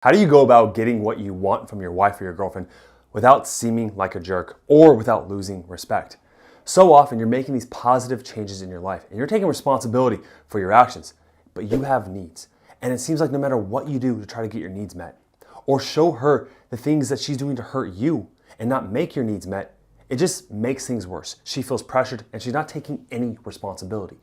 How do you go about getting what you want from your wife or your girlfriend without seeming like a jerk or without losing respect? So often you're making these positive changes in your life and you're taking responsibility for your actions, but you have needs. And it seems like no matter what you do to try to get your needs met or show her the things that she's doing to hurt you and not make your needs met, it just makes things worse. She feels pressured and she's not taking any responsibility.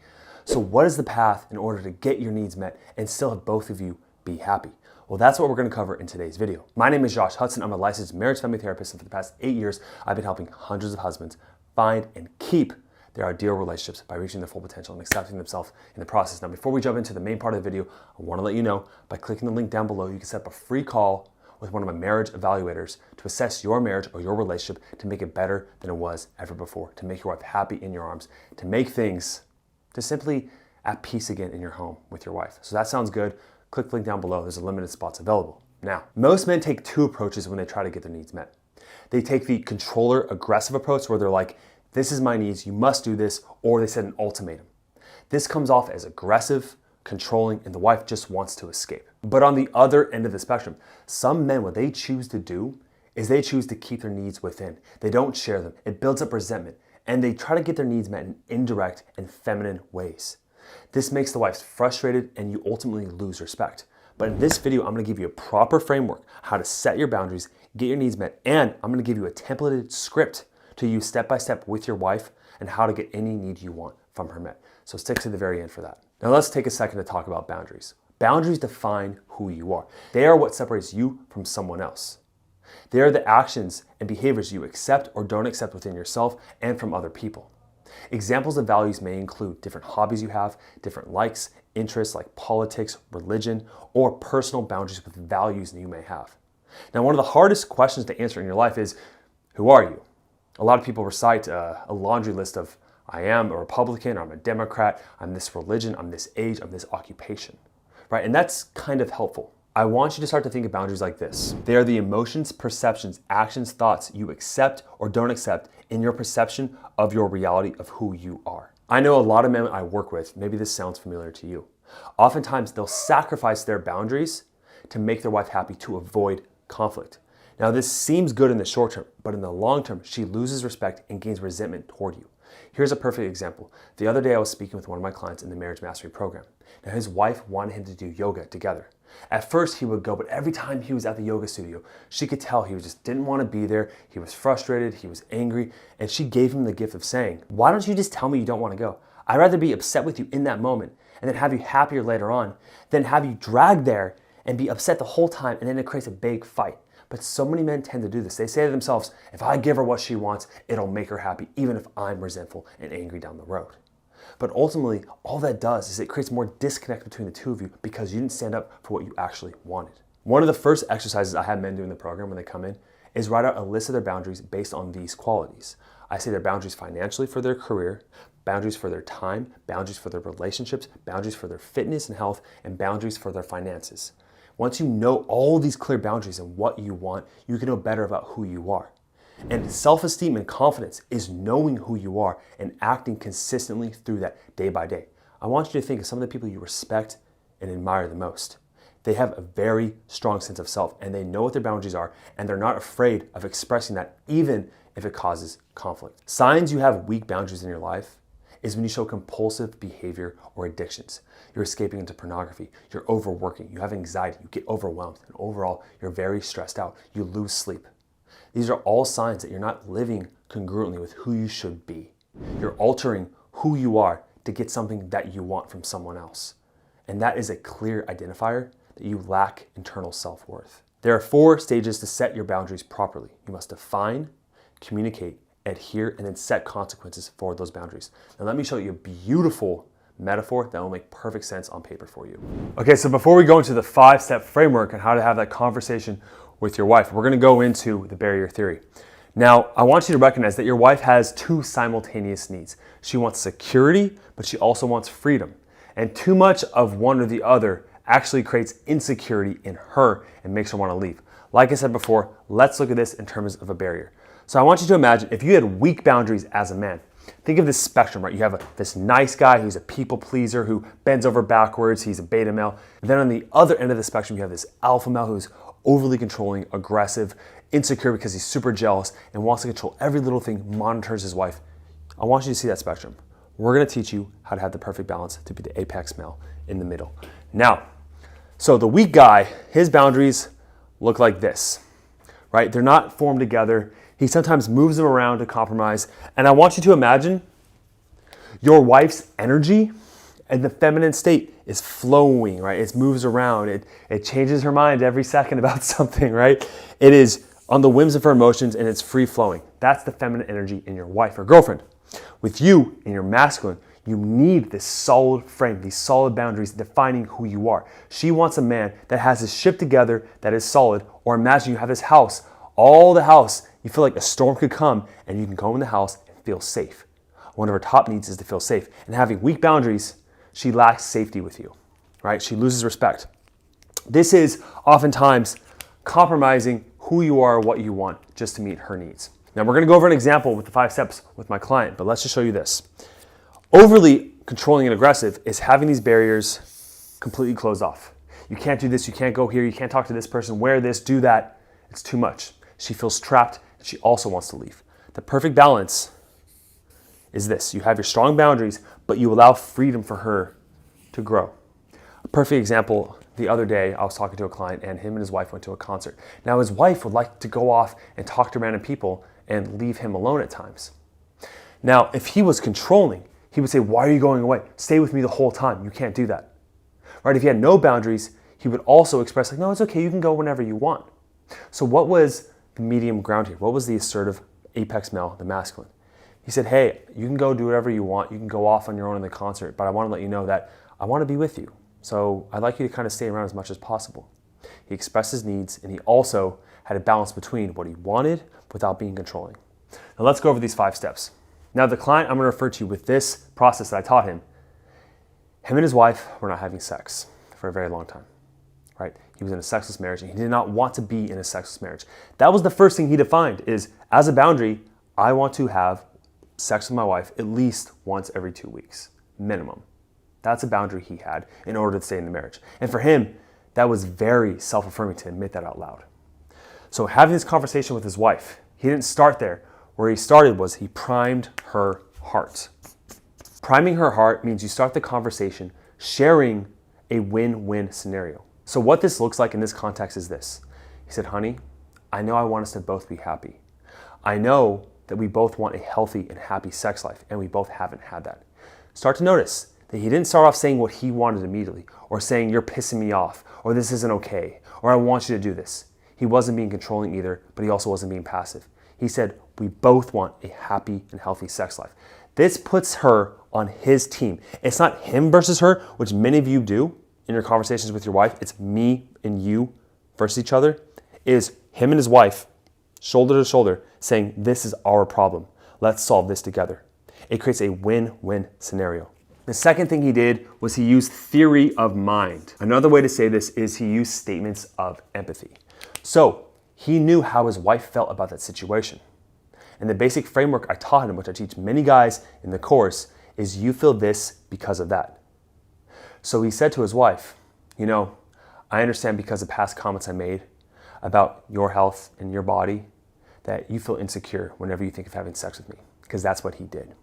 So what is the path in order to get your needs met and still have both of you be happy? Well, that's what we're going to cover in today's video. My name is Josh Hudson. I'm a licensed marriage family therapist, and for the past 8 years, I've been helping hundreds of husbands find and keep their ideal relationships by reaching their full potential and accepting themselves in the process. Now, before we jump into the main part of the video, I want to let you know by clicking the link down below, you can set up a free call with one of my marriage evaluators to assess your marriage or your relationship to make it better than it was ever before, to make your wife happy in your arms, to make things just simply at peace again in your home with your wife. So that sounds good. Click the link down below. There's a limited spots available. Now, most men take two approaches when they try to get their needs met. They take the controller aggressive approach where they're like, this is my needs, you must do this, or they set an ultimatum. This comes off as aggressive, controlling, and the wife just wants to escape. But on the other end of the spectrum, some men, what they choose to do is they choose to keep their needs within. They don't share them. It builds up resentment, and they try to get their needs met in indirect and feminine ways. This makes the wife frustrated and you ultimately lose respect. But in this video, I'm going to give you a proper framework, how to set your boundaries, get your needs met, and I'm going to give you a templated script to use step by step with your wife and how to get any need you want from her met. So stick to the very end for that. Now let's take a second to talk about boundaries. Boundaries define who you are. They are what separates you from someone else. They are the actions and behaviors you accept or don't accept within yourself and from other people. Examples of values may include different hobbies you have, different likes, interests like politics, religion, or personal boundaries with values that you may have. Now, one of the hardest questions to answer in your life is, who are you? A lot of people recite a laundry list of, I am a Republican, or I'm a Democrat, I'm this religion, I'm this age, I'm this occupation, right? And that's kind of helpful. I want you to start to think of boundaries like this. They are the emotions, perceptions, actions, thoughts you accept or don't accept in your perception of your reality of who you are. I know a lot of men I work with, maybe this sounds familiar to you. Oftentimes they'll sacrifice their boundaries to make their wife happy to avoid conflict. Now this seems good in the short term, but in the long term, she loses respect and gains resentment toward you. Here's a perfect example. The other day I was speaking with one of my clients in the marriage mastery program. Now his wife wanted him to do yoga together. At first he would go, but every time he was at the yoga studio, she could tell he just didn't want to be there. He was frustrated, he was angry, and she gave him the gift of saying, why don't you just tell me you don't want to go? I'd rather be upset with you in that moment and then have you happier later on than have you dragged there and be upset the whole time and then it creates a big fight. But so many men tend to do this. They say to themselves, if I give her what she wants, it'll make her happy, even if I'm resentful and angry down the road. But ultimately, all that does is it creates more disconnect between the two of you because you didn't stand up for what you actually wanted. One of the first exercises I have men do in the program when they come in is write out a list of their boundaries based on these qualities. I say their boundaries financially for their career, boundaries for their time, boundaries for their relationships, boundaries for their fitness and health, and boundaries for their finances. Once you know all these clear boundaries and what you want, you can know better about who you are. And self-esteem and confidence is knowing who you are and acting consistently through that day by day. I want you to think of some of the people you respect and admire the most. They have a very strong sense of self and they know what their boundaries are and they're not afraid of expressing that even if it causes conflict. Signs you have weak boundaries in your life is when you show compulsive behavior or addictions. You're escaping into pornography, you're overworking, you have anxiety, you get overwhelmed, and overall, you're very stressed out, you lose sleep. These are all signs that you're not living congruently with who you should be. You're altering who you are to get something that you want from someone else. And that is a clear identifier that you lack internal self-worth. There are 4 stages to set your boundaries properly. You must define, communicate, adhere, and then set consequences for those boundaries. Now let me show you a beautiful metaphor that will make perfect sense on paper for you. Okay, so before we go into the 5-step framework on how to have that conversation with your wife, we're going to go into the barrier theory. Now, I want you to recognize that your wife has 2 simultaneous needs. She wants security, but she also wants freedom. And too much of one or the other actually creates insecurity in her and makes her want to leave. Like I said before, let's look at this in terms of a barrier. So I want you to imagine if you had weak boundaries as a man. Think of this spectrum, right? You have this nice guy who's a people pleaser who bends over backwards, he's a beta male. And then on the other end of the spectrum, you have this alpha male who's overly controlling, aggressive, insecure because he's super jealous and wants to control every little thing, monitors his wife. I want you to see that spectrum. We're gonna teach you how to have the perfect balance to be the apex male in the middle. Now, so the weak guy, his boundaries look like this, right? They're not formed together. He sometimes moves them around to compromise. And I want you to imagine your wife's energy and the feminine state is flowing, right? It moves around. It changes her mind every second about something, right? It is on the whims of her emotions and it's free flowing. That's the feminine energy in your wife or girlfriend. With you and your masculine, you need this solid frame, these solid boundaries defining who you are. She wants a man that has his ship together, that is solid. Or imagine you have this house, all the house, you feel like a storm could come and you can go in the house and feel safe. One of her top needs is to feel safe. And having weak boundaries, she lacks safety with you, right? She loses respect. This is oftentimes compromising who you are, what you want, just to meet her needs. Now we're gonna go over an example with the 5 steps with my client, but let's just show you this. Overly controlling and aggressive is having these barriers completely closed off. You can't do this, you can't go here, you can't talk to this person, wear this, do that. It's too much. She feels trapped and she also wants to leave. The perfect balance is this. You have your strong boundaries, but you allow freedom for her to grow. A perfect example, the other day I was talking to a client and him and his wife went to a concert. Now his wife would like to go off and talk to random people and leave him alone at times. Now, if he was controlling, he would say, why are you going away? Stay with me the whole time. You can't do that. Right? If he had no boundaries, he would also express like, no, it's okay. You can go whenever you want. So what was the medium ground here? What was the assertive apex male, the masculine? He said, hey, you can go do whatever you want. You can go off on your own in the concert, but I want to let you know that I want to be with you. So I'd like you to kind of stay around as much as possible. He expressed his needs and he also had a balance between what he wanted without being controlling. Now let's go over these 5 steps. Now the client I'm going to refer to with this process that I taught him, him and his wife were not having sex for a very long time, right? He was in a sexless marriage and he did not want to be in a sexless marriage. That was the first thing he defined is, as a boundary, I want to have sex with my wife at least once every 2 weeks, minimum. That's a boundary he had in order to stay in the marriage. And for him, that was very self-affirming to admit that out loud. So having this conversation with his wife, he didn't start there. Where he started was he primed her heart. Priming her heart means you start the conversation sharing a win-win scenario. So what this looks like in this context is this. He said, honey, I know I want us to both be happy. I know that we both want a healthy and happy sex life, and we both haven't had that. Start to notice that he didn't start off saying what he wanted immediately, or saying you're pissing me off, or this isn't okay, or I want you to do this. He wasn't being controlling either, but he also wasn't being passive. He said, we both want a happy and healthy sex life. This puts her on his team. It's not him versus her, which many of you do in your conversations with your wife. It's me and you versus each other. It is him and his wife, shoulder to shoulder, saying, this is our problem. Let's solve this together. It creates a win-win scenario. The second thing he did was he used theory of mind. Another way to say this is he used statements of empathy. So he knew how his wife felt about that situation. And the basic framework I taught him, which I teach many guys in the course, is you feel this because of that. So he said to his wife, you know, I understand because of past comments I made about your health and your body that you feel insecure whenever you think of having sex with me, because that's what he did.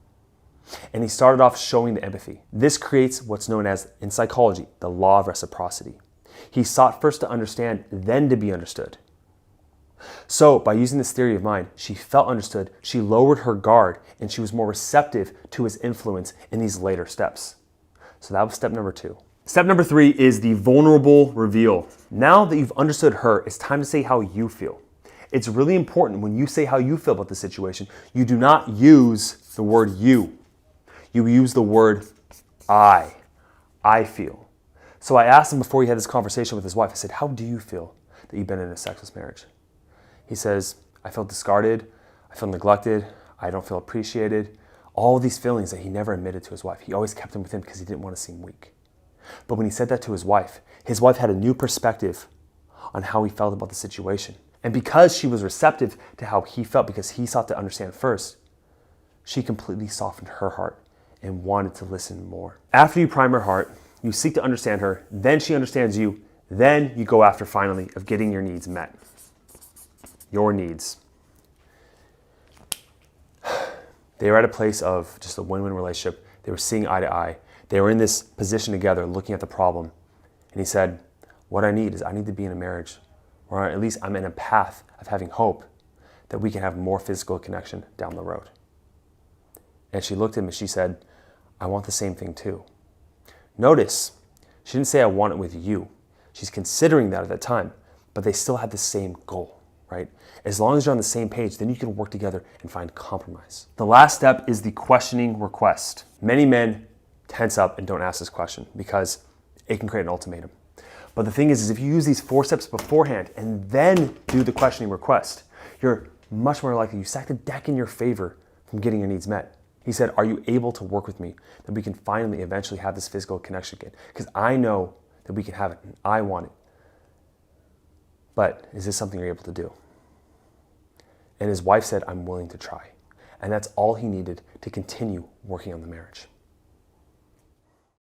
And he started off showing the empathy. This creates what's known as, in psychology, the law of reciprocity. He sought first to understand, then to be understood. So by using this theory of mind, she felt understood, she lowered her guard, and she was more receptive to his influence in these later steps. So that was step number 2. Step number 3 is the vulnerable reveal. Now that you've understood her, it's time to say how you feel. It's really important when you say how you feel about the situation, you do not use the word you. You use the word I feel. So I asked him before he had this conversation with his wife, I said, how do you feel that you've been in a sexless marriage? He says, I feel discarded, I feel neglected, I don't feel appreciated. All of these feelings that he never admitted to his wife. He always kept them with him because he didn't want to seem weak. But when he said that to his wife had a new perspective on how he felt about the situation. And because she was receptive to how he felt, because he sought to understand first, she completely softened her heart and wanted to listen more. After you prime her heart, you seek to understand her, then she understands you, Then you go after finally of getting your needs met. Your needs. They were at a place of just a win-win relationship. They were seeing eye to eye. They were in this position together looking at the problem. And he said, what I need is I need to be in a marriage, or at least I'm in a path of having hope that we can have more physical connection down the road. And she looked at him and she said, I want the same thing too. Notice, she didn't say I want it with you. She's considering that at that time, but they still had the same goal, right? As long as you're on the same page, then you can work together and find compromise. The last step is the questioning request. Many men tense up and don't ask this question because it can create an ultimatum. But the thing is if you use these 4 steps beforehand and then do the questioning request, you're much more likely, you stack the deck in your favor from getting your needs met. He said, are you able to work with me that we can finally eventually have this physical connection again? Because I know that we can have it and I want it. But is this something you're able to do? And his wife said, I'm willing to try. And that's all he needed to continue working on the marriage.